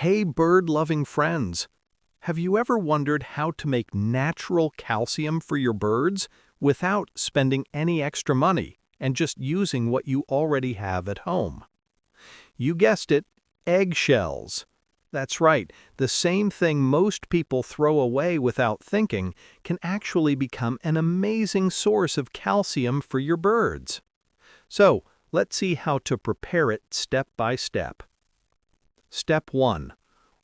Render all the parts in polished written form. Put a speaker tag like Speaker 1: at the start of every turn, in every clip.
Speaker 1: Hey bird-loving friends! Have you ever wondered how to make natural calcium for your birds without spending any extra money and just using what you already have at home? You guessed it, eggshells. That's right, the same thing most people throw away without thinking can actually become an amazing source of calcium for your birds. So, let's see how to prepare it step by step. Step 1.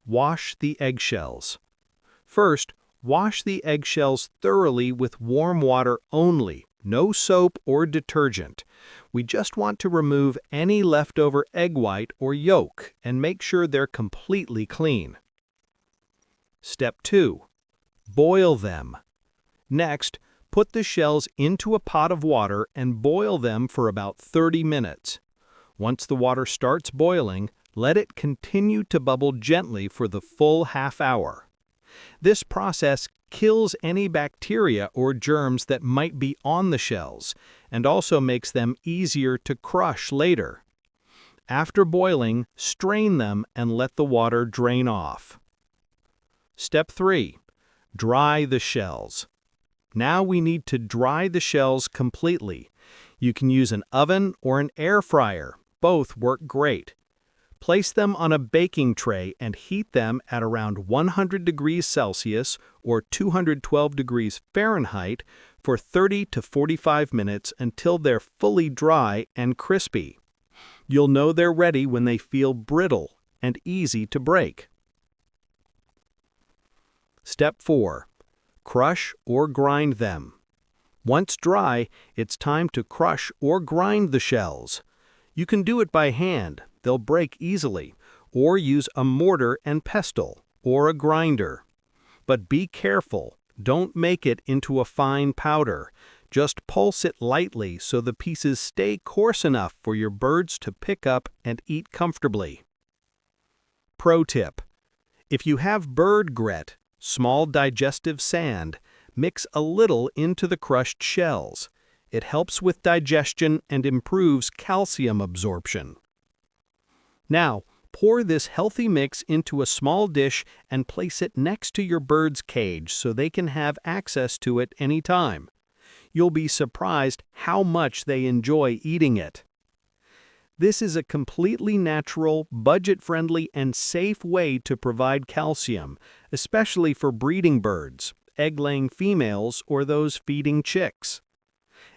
Speaker 1: Wash the eggshells. First, wash the eggshells thoroughly with warm water only, no soap or detergent. We just want to remove any leftover egg white or yolk and make sure they're completely clean. Step 2. Boil them. Next, put the shells into a pot of water and boil them for about 30 minutes. Once the water starts boiling, let it continue to bubble gently for the full half hour. This process kills any bacteria or germs that might be on the shells and also makes them easier to crush later. After boiling, strain them and let the water drain off. Step 3. Dry the shells. Now we need to dry the shells completely. You can use an oven or an air fryer. Both work great. Place them on a baking tray and heat them at around 100 degrees Celsius or 212 degrees Fahrenheit for 30 to 45 minutes until they're fully dry and crispy. You'll know they're ready when they feel brittle and easy to break. Step 4. Crush or grind them. Once dry, it's time to crush or grind the shells. You can do it by hand. They'll break easily, or use a mortar and pestle, or a grinder. But be careful, don't make it into a fine powder. Just pulse it lightly so the pieces stay coarse enough for your birds to pick up and eat comfortably. Pro tip: if you have bird grit, small digestive sand, mix a little into the crushed shells. It helps with digestion and improves calcium absorption. Now, pour this healthy mix into a small dish and place it next to your bird's cage so they can have access to it anytime. You'll be surprised how much they enjoy eating it. This is a completely natural, budget-friendly, and safe way to provide calcium, especially for breeding birds, egg-laying females, or those feeding chicks.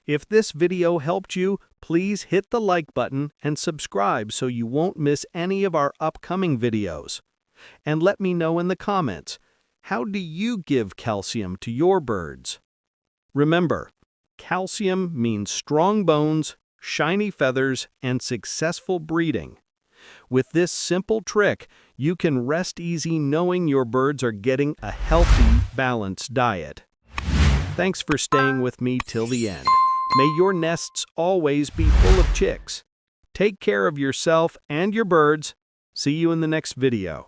Speaker 1: If this video helped you, please hit the like button and subscribe so you won't miss any of our upcoming videos. And let me know in the comments, how do you give calcium to your birds? Remember, calcium means strong bones, shiny feathers, and successful breeding. With this simple trick, you can rest easy knowing your birds are getting a healthy, balanced diet. Thanks for staying with me till the end. May your nests always be full of chicks. Take care of yourself and your birds. See you in the next video.